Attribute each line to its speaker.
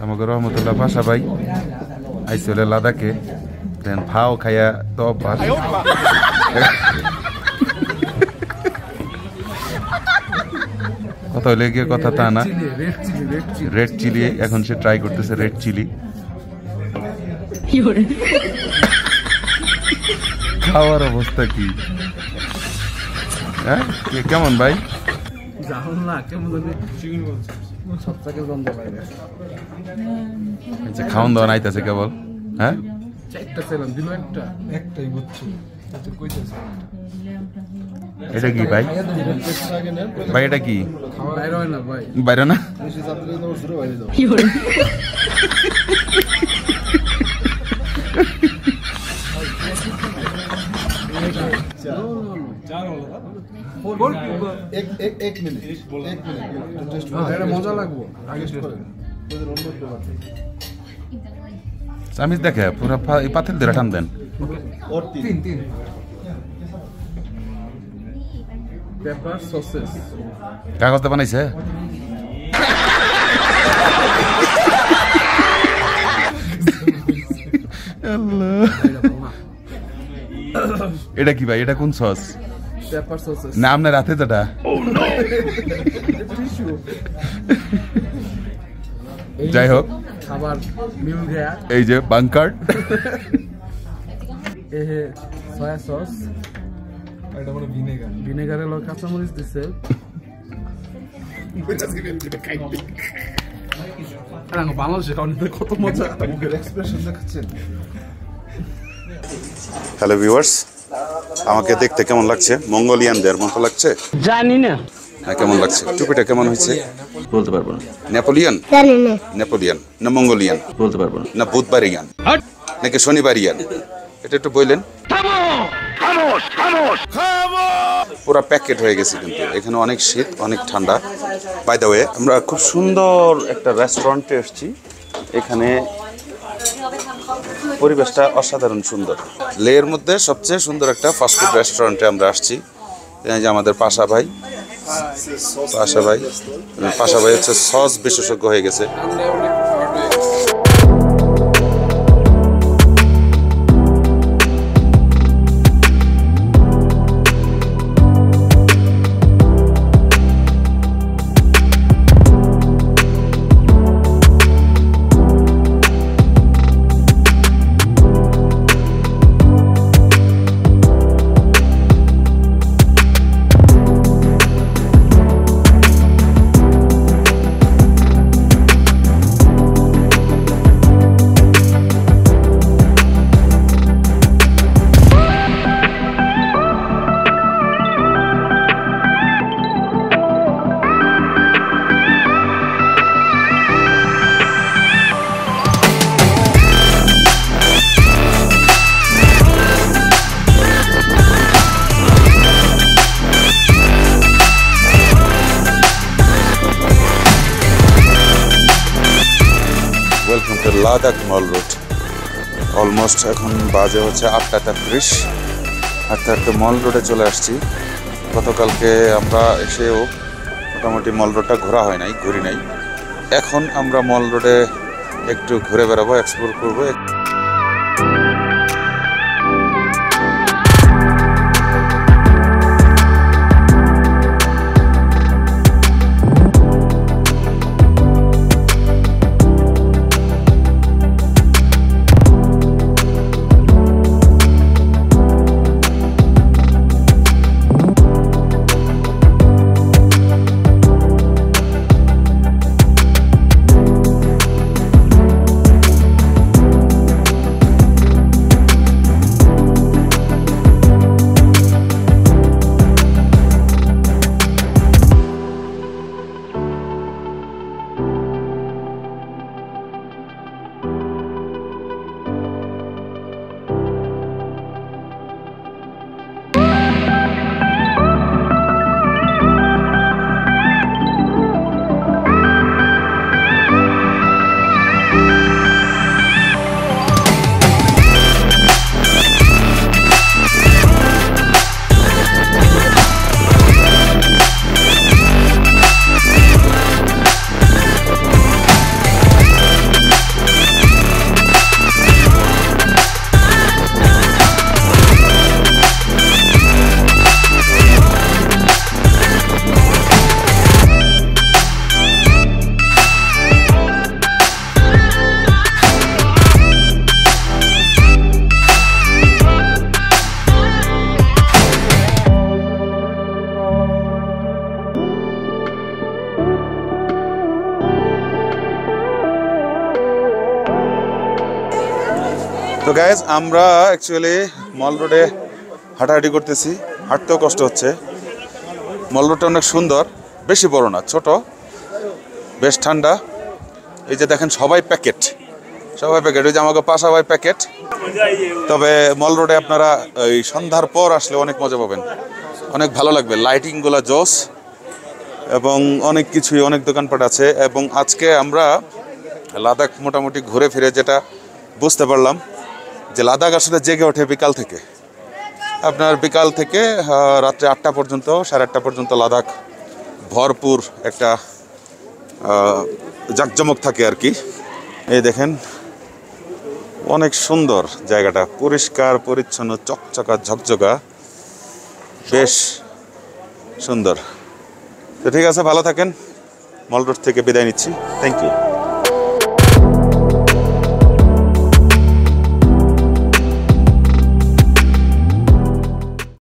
Speaker 1: আমাকে রহমতুল্লাহ পাশা ভাই আইসলে লাদাখে দেন ফাও খাইয়া তো অভ্যাস কথা হলে গিয়ে কথা তা না রেড চিলি এখন সে ট্রাই করতেছে রেড চিলি খাওয়ার অবস্থা কি হ্যাঁ কেমন ভাই খাওয়ান দাওয়া নাইতেছে কেবল হ্যাঁ এটা কি ভাই ভাই এটা কি বাইরে না চামিচ দেখে পুরো পাতিল দিয়ে টান দেন কাগজটা বানাইছে এটা কি ভাই এটা কোন সস না আপনার রাতে যেটা যাই হোক এই যে বাংকার
Speaker 2: সয়া সস এটা মানে ভিনেগারের লগে কাঁচামরিচ দিছে বাংলাদেশে কত মজা এক্সপ্রেশন দেখাচ্ছেন
Speaker 1: হ্যালো ভিউয়ার্স আমাকে দেখতে কেমন লাগছে মঙ্গোলিয়ানদের মতো লাগছে
Speaker 3: জানি না
Speaker 1: কেমন লাগছে টুপিটা কেমন হয়েছে
Speaker 3: বলতে পারবো না
Speaker 1: নেপোলিয়ান
Speaker 4: জানি না
Speaker 1: নেপোলিয়ান না মঙ্গোলিয়ান
Speaker 3: বলতে পারবো না
Speaker 1: না বুধবারিয়ান নাকি শনিবারিয়ান এটা একটু বললেন পুরো প্যাকেট হয়ে গেছে কিন্তু এখানে অনেক শীত অনেক ঠান্ডা বাই দ্য ওয়ে আমরা খুব সুন্দর একটা রেস্টুরেন্টে এসেছি এখানে পরিবেশটা অসাধারণ সুন্দর লের মধ্যে সবচেয়ে সুন্দর একটা ফাস্টফুড রেস্টুরেন্টে আমরা আসছি এই যে আমাদের পাশা ভাই হচ্ছে সস বিশেষজ্ঞ হয়ে গেছে welcome to Ladakh mall road almost এখন বাজে হচ্ছে 8:33 হাঁটতে মল রোডে চলে আসছি গতকালকে আমরা এসেও মোটামুটি মল রোডটা ঘোরা হয় নাই ঘুরি নাই এখন আমরা মল রোডে একটু ঘুরে বেড়াবো এক্সপ্লোর করবো তো গাইজ আমরা অ্যাকচুয়ালি মল রোডে হাঁটাহাঁটি করতেছি, হাঁটতেও কষ্ট হচ্ছে। মল রোডটা অনেক সুন্দর, বেশি বড় না, ছোট, বেশ ঠান্ডা। এই যে দেখেন সবাই প্যাকেট, ওই যে আমাকে পাশাপাশি প্যাকেট। তবে মল রোডে আপনারা এই সন্ধ্যার পর আসলে অনেক মজা পাবেন, অনেক ভালো লাগবে। লাইটিংগুলো জোস এবং অনেক কিছুই, অনেক দোকানপাট আছে। এবং আজকে আমরা লাদাখ মোটামুটি ঘুরে ফিরে যেটা বুঝতে পারলাম যে লাদাখ আসলে জেগে ওঠে বিকাল থেকে। আপনার বিকাল থেকে রাত্রে 8টা পর্যন্ত, 8:30 পর্যন্ত লাদাখ ভরপুর একটা জাঁকজমক থাকে আর কি। এই দেখেন অনেক সুন্দর জায়গাটা, পরিষ্কার পরিচ্ছন্ন, চকচকা ঝকঝকা, বেশ সুন্দর। তো ঠিক আছে, ভালো থাকেন। মল রোড থেকে বিদায় নিচ্ছি। Thank you.